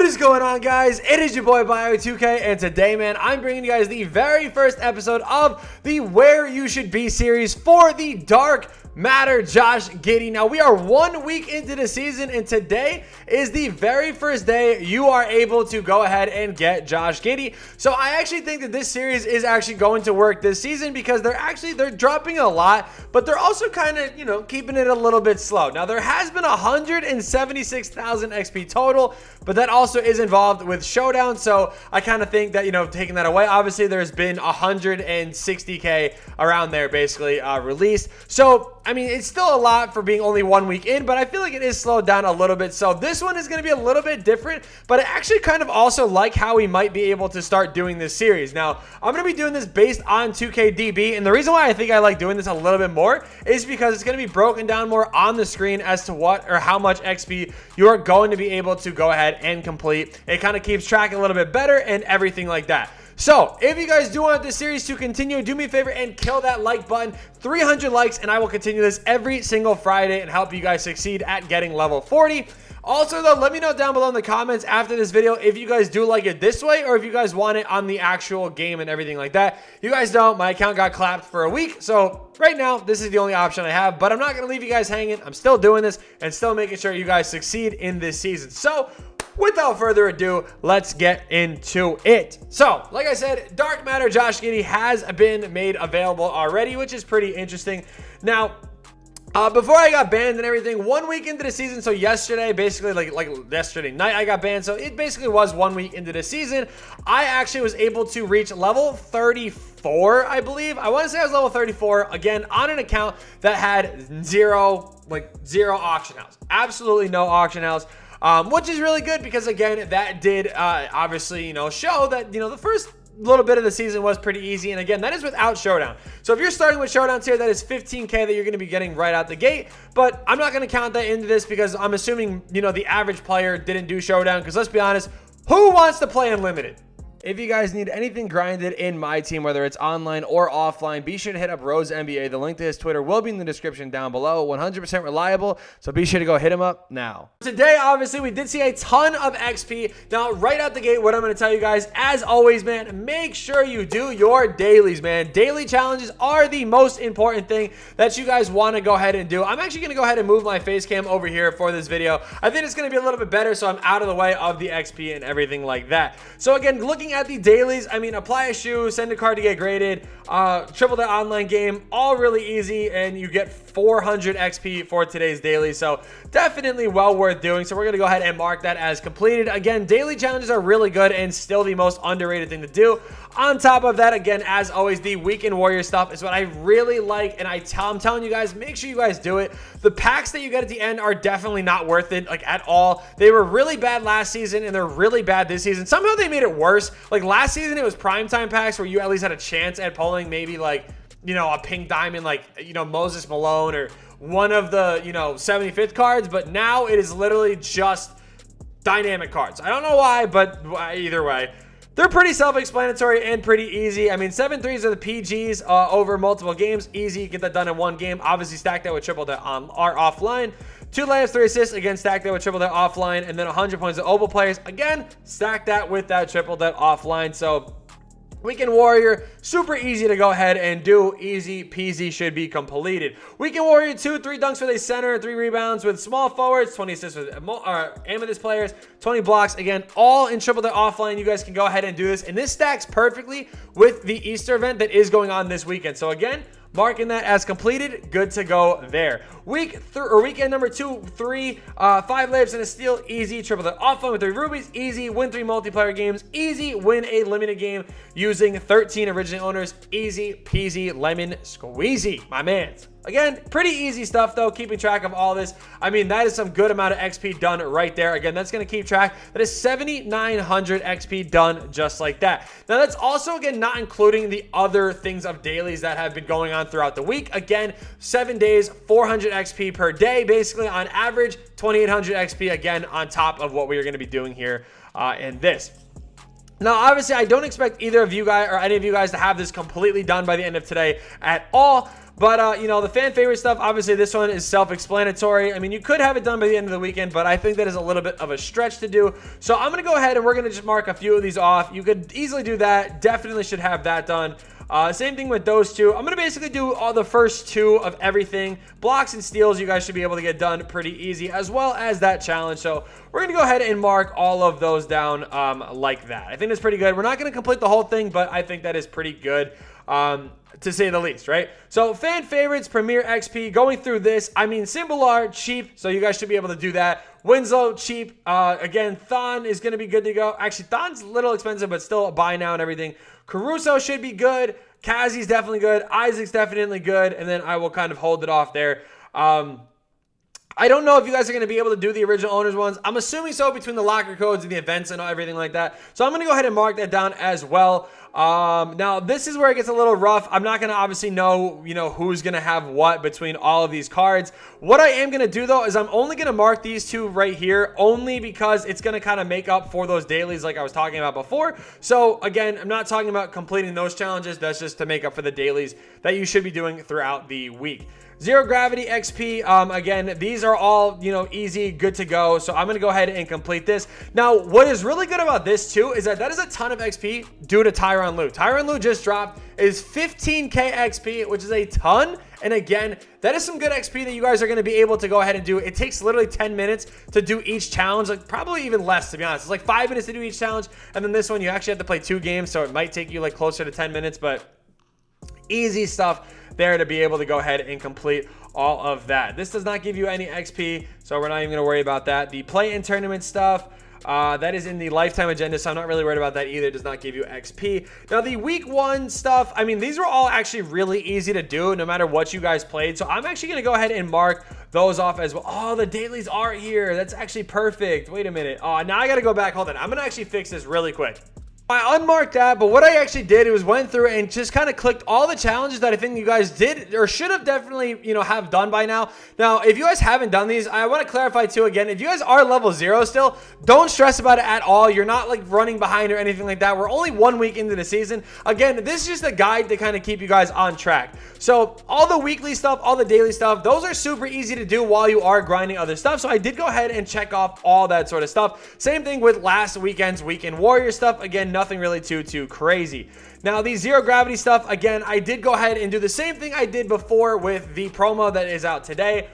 What is going on, guys? It is your boy Bio2k, and today, man, I'm bringing you guys the very first episode of the Where You Should Be series for the Dark Matter Josh Giddey. Now, we are 1 week into the season, and today is the very first day you are able to go ahead and get Josh Giddey. So I actually think that this series is actually going to work this season because they're dropping a lot, but they're also kind of, keeping it a little bit slow. Now, there has been 176,000 XP total, but that also is involved with Showdown, so I kind of think that, taking that away, obviously there's been 160k around there basically released. So I mean, it's still a lot for being only 1 week in, but I feel like it is slowed down a little bit. So this one is going to be a little bit different, but I actually kind of also like how we might be able to start doing this series. Now, I'm going to be doing this based on 2KDB, and the reason why I think I like doing this a little bit more is because it's going to be broken down more on the screen as to what or how much XP you're going to be able to go ahead and complete. It kind of keeps track a little bit better and everything like that. So, if you guys do want this series to continue, do me a favor and kill that like button. 300 likes, and I will continue this every single Friday and help you guys succeed at getting level 40. Also, though, let me know down below in the comments after this video if you guys do like it this way or if you guys want it on the actual game and everything like that. You guys don't. My account got clapped for a week, so right now, this is the only option I have, but I'm not going to leave you guys hanging. I'm still doing this and still making sure you guys succeed in this season. So, without further ado, let's get into it. So, like I said, Dark Matter Josh Giddey has been made available already, which is pretty interesting. Now, before I got banned and everything, 1 week into the season, so yesterday, basically like yesterday night I got banned, so it basically was 1 week into the season. I actually was able to reach level 34, I believe. I want to say I was level 34, again, on an account that had zero auction house. Absolutely no auction house. Which is really good because, again, that did obviously, show that, the first little bit of the season was pretty easy. And again, that is without Showdown. So if you're starting with Showdowns here, that is 15k that you're going to be getting right out the gate. But I'm not going to count that into this because I'm assuming, the average player didn't do Showdown. Because let's be honest, who wants to play Unlimited? If you guys need anything grinded in my team, whether it's online or offline, be sure to hit up Rose NBA. The link to his Twitter will be in the description down below. 100% reliable, so be sure to go hit him up now. Today, obviously, we did see a ton of XP. Now, right out the gate, what I'm going to tell you guys, as always, man, make sure you do your dailies, man. Daily challenges are the most important thing that you guys want to go ahead and do. I'm actually going to go ahead and move my face cam over here for this video. I think it's going to be a little bit better, so I'm out of the way of the XP and everything like that. So, again, looking at the dailies, I mean, apply a shoe, send a card to get graded, triple the online game, all really easy, and you get 400 XP for today's daily. So definitely well worth doing. So we're going to go ahead and mark that as completed. Again, daily challenges are really good and still the most underrated thing to do. On top of that, again, as always, the Weekend Warrior stuff is what I really like, and I'm telling you guys, make sure you guys do it. The packs that you get at the end are definitely not worth it, like, at all. They were really bad last season, and they're really bad this season. Somehow they made it worse. Like, last season, it was primetime packs where you at least had a chance at pulling maybe, like, a pink diamond, like, Moses Malone or one of the, 75th cards, but now it is literally just dynamic cards. I don't know why, but either way, they're pretty self-explanatory and pretty easy. I mean, 7-3s are the PGs over multiple games. Easy, get that done in one game. Obviously, stack that with triple that are offline. 2 layups, 3 assists. Again, stack that with triple that offline. And then 100 points to Opal players. Again, stack that with that triple that offline. So, Weekend Warrior, super easy to go ahead and do. Easy peasy, should be completed. Weekend Warrior 2, 3 dunks for the center, 3 rebounds with small forwards, 20 assists with Amethyst players, 20 blocks. Again, all in triple to offline. You guys can go ahead and do this. And this stacks perfectly with the Easter event that is going on this weekend. So again, marking that as completed, good to go there. Weekend number 2, 3, 5 layups and a steal, easy. Triple the offline with 3 rubies, easy. Win 3 multiplayer games, easy. Win a limited game using 13 original owners, easy peasy lemon squeezy, my mans. Again, pretty easy stuff, though, keeping track of all this. I mean, that is some good amount of XP done right there. Again, that's going to keep track. That is 7,900 XP done just like that. Now, that's also, again, not including the other things of dailies that have been going on throughout the week. Again, 7 days, 400 XP per day, basically on average, 2,800 XP, again, on top of what we are going to be doing here in this. Now, obviously, I don't expect either of you guys or any of you guys to have this completely done by the end of today at all. But, you know, the fan favorite stuff, obviously this one is self-explanatory. I mean, you could have it done by the end of the weekend, but I think that is a little bit of a stretch to do. So I'm going to go ahead and we're going to just mark a few of these off. You could easily do that. Definitely should have that done. Same thing with those two. I'm going to basically do all the first two of everything. Blocks and steals, you guys should be able to get done pretty easy, as well as that challenge. So we're going to go ahead and mark all of those down like that. I think that's pretty good. We're not going to complete the whole thing, but I think that is pretty good. To say the least, right? So fan favorites, Premier XP, going through this, I mean, Simbalar, cheap, so you guys should be able to do that. Winslow, cheap. Again, Thon is going to be good to go. Actually, Thon's a little expensive, but still a buy now and everything. Caruso should be good. Kazi's definitely good. Isaac's definitely good. And then I will kind of hold it off there. I don't know if you guys are going to be able to do the original owners ones. I'm assuming so between the locker codes and the events and everything like that. So I'm going to go ahead and mark that down as well. Now, this is where it gets a little rough. I'm not going to obviously know, who's going to have what between all of these cards. What I am going to do, though, is I'm only going to mark these two right here only because it's going to kind of make up for those dailies like I was talking about before. So, again, I'm not talking about completing those challenges. That's just to make up for the dailies that you should be doing throughout the week. Zero Gravity XP, again, these are all, easy, good to go. So I'm going to go ahead and complete this. Now, what is really good about this, too, is that is a ton of XP due to Tyronn Lue. Tyronn Lue just dropped is 15k XP, which is a ton. And again, that is some good XP that you guys are going to be able to go ahead and do. It takes literally 10 minutes to do each challenge, like probably even less, to be honest. It's like 5 minutes to do each challenge. And then this one, you actually have to play 2 games, so it might take you like closer to 10 minutes, but easy stuff there to be able to go ahead and complete all of that. This does not give you any XP, so we're not even going to worry about that. The play in tournament stuff, that is in the lifetime agenda, so I'm not really worried about that either. It does not give you XP. Now, the week 1 stuff, I mean, these were all actually really easy to do no matter what you guys played, so I'm actually going to go ahead and mark those off as well. Oh, the dailies are here. That's actually perfect. Wait a minute. Oh, now I got to go back. Hold on. I'm going to actually fix this really quick. I unmarked that, but what I actually did was went through and just kind of clicked all the challenges that I think you guys did or should have definitely, have done by now. Now, if you guys haven't done these, I want to clarify too again, if you guys are level 0 still, don't stress about it at all. You're not like running behind or anything like that. We're only 1 week into the season. Again, this is just a guide to kind of keep you guys on track. So all the weekly stuff, all the daily stuff, those are super easy to do while you are grinding other stuff. So I did go ahead and check off all that sort of stuff. Same thing with last weekend's Weekend Warrior stuff. Again, nothing really too crazy. Now, the Zero Gravity stuff, again, I did go ahead and do the same thing I did before with the promo that is out today.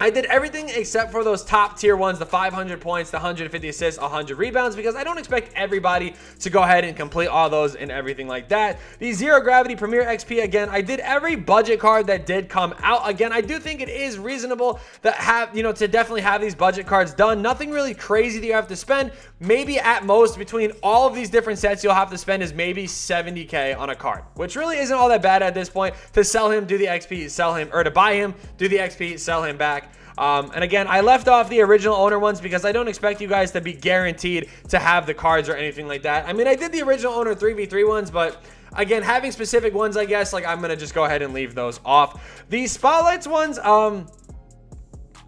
I did everything except for those top tier ones, the 500 points, the 150 assists, 100 rebounds, because I don't expect everybody to go ahead and complete all those and everything like that. The Zero Gravity Premier XP, again, I did every budget card that did come out. Again, I do think it is reasonable that to definitely have these budget cards done. Nothing really crazy that you have to spend. Maybe at most between all of these different sets you'll have to spend is maybe 70k on a card, which really isn't all that bad at this point. To sell him, do the XP, sell him, or to buy him, do the XP, sell him back. And again, I left off the original owner ones because I don't expect you guys to be guaranteed to have the cards or anything like that. I mean, I did the original owner 3v3 ones, but again, having specific ones, I guess, like I'm going to just go ahead and leave those off. The Spotlights ones,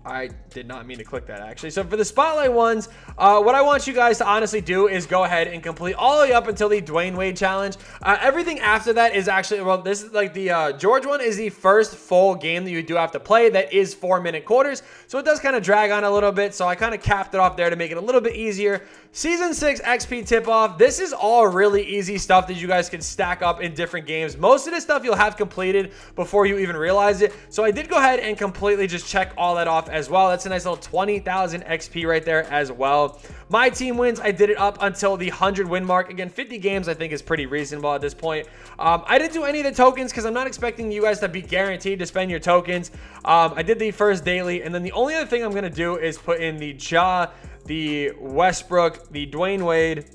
I did not mean to click that, actually. So for the Spotlight ones, what I want you guys to honestly do is go ahead and complete all the way up until the Dwayne Wade challenge. Everything after that is actually, well, this is like the George one is the first full game that you do have to play that is 4-minute quarters. So it does kind of drag on a little bit. So I kind of capped it off there to make it a little bit easier. Season 6 XP tip-off. This is all really easy stuff that you guys can stack up in different games. Most of this stuff you'll have completed before you even realize it. So I did go ahead and completely just check all that off as well. That's a nice little 20,000 XP right there as well. My team wins. I did it up until the 100 win mark. Again, 50 games I think is pretty reasonable at this point. I didn't do any of the tokens because I'm not expecting you guys to be guaranteed to spend your tokens. I did the first daily, and then the only other thing I'm going to do is put in the Ja, the Westbrook, the Dwayne Wade.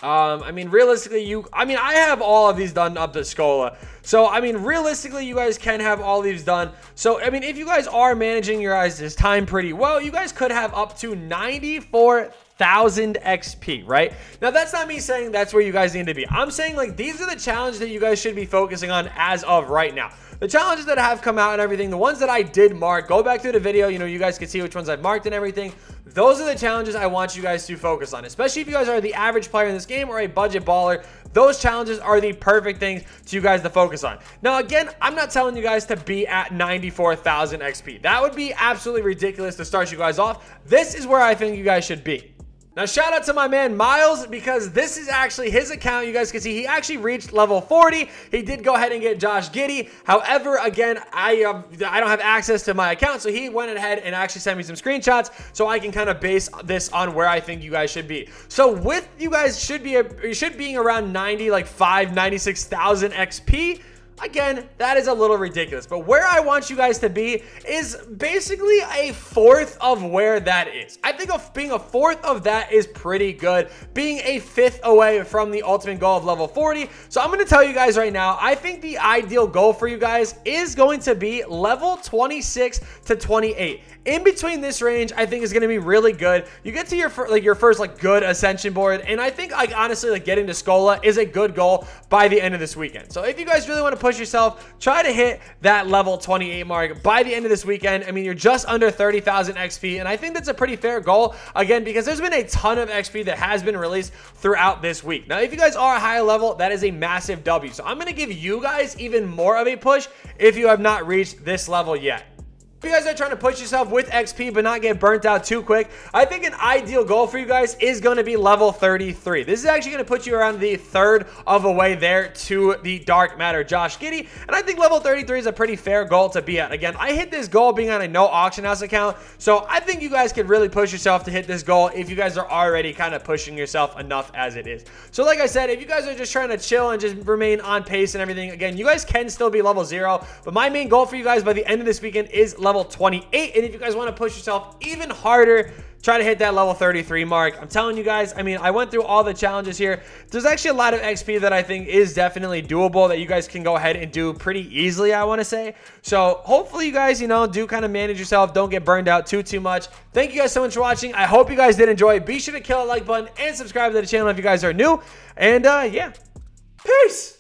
I mean, realistically, I have all of these done up to Scola. So, I mean, realistically, you guys can have all these done. So, I mean, if you guys are managing your guys' time pretty well, you guys could have up to 94,000 XP, right? Now, that's not me saying that's where you guys need to be. I'm saying, like, these are the challenges that you guys should be focusing on as of right now. The challenges that have come out and everything, the ones that I did mark, go back through the video, you guys can see which ones I've marked and everything. Those are the challenges I want you guys to focus on, especially if you guys are the average player in this game or a budget baller. Those challenges are the perfect things to you guys to focus on. Now, again, I'm not telling you guys to be at 94,000 XP. That would be absolutely ridiculous to start you guys off. This is where I think you guys should be. Now, shout out to my man Miles, because this is actually his account. You guys can see he actually reached level 40. He did go ahead and get Josh Giddey. However, again, I don't have access to my account, so he went ahead and actually sent me some screenshots so I can kind of base this on where I think you guys should be. So with you guys should being around 96,000 XP. Again, that is a little ridiculous, but where I want you guys to be is basically a fourth of where that is. I think being a fourth of that is pretty good, being a fifth away from the ultimate goal of level 40. So I'm going to tell you guys right now, I think the ideal goal for you guys is going to be level 26 to 28. In between this range, I think is going to be really good. You get to your first good ascension board, and I think honestly getting to Scola is a good goal by the end of this weekend. So if you guys really want to push yourself, try to hit that level 28 mark by the end of this weekend. I mean, you're just under 30,000 XP, and I think that's a pretty fair goal, again, because there's been a ton of XP that has been released throughout this week. Now, if you guys are a higher level, that is a massive W. So I'm going to give you guys even more of a push if you have not reached this level yet. If you guys are trying to push yourself with XP but not get burnt out too quick, I think an ideal goal for you guys is going to be level 33. This is actually going to put you around the third of a way there to the Dark Matter Josh Giddey, and I think level 33 is a pretty fair goal to be at. Again, I hit this goal being on a no auction house account, so I think you guys could really push yourself to hit this goal if you guys are already kind of pushing yourself enough as it is. So like I said, if you guys are just trying to chill and just remain on pace and everything, again, you guys can still be level 0, but my main goal for you guys by the end of this weekend is level 28, and if you guys want to push yourself even harder, try to hit that level 33 mark. I'm telling you guys, I mean, I went through all the challenges here. There's actually a lot of XP that I think is definitely doable that you guys can go ahead and do pretty easily, I want to say. So hopefully you guys, do kind of manage yourself. Don't get burned out too much. Thank you guys so much for watching. I hope you guys did enjoy. Be sure to kill a like button and subscribe to the channel if you guys are new. And yeah, peace.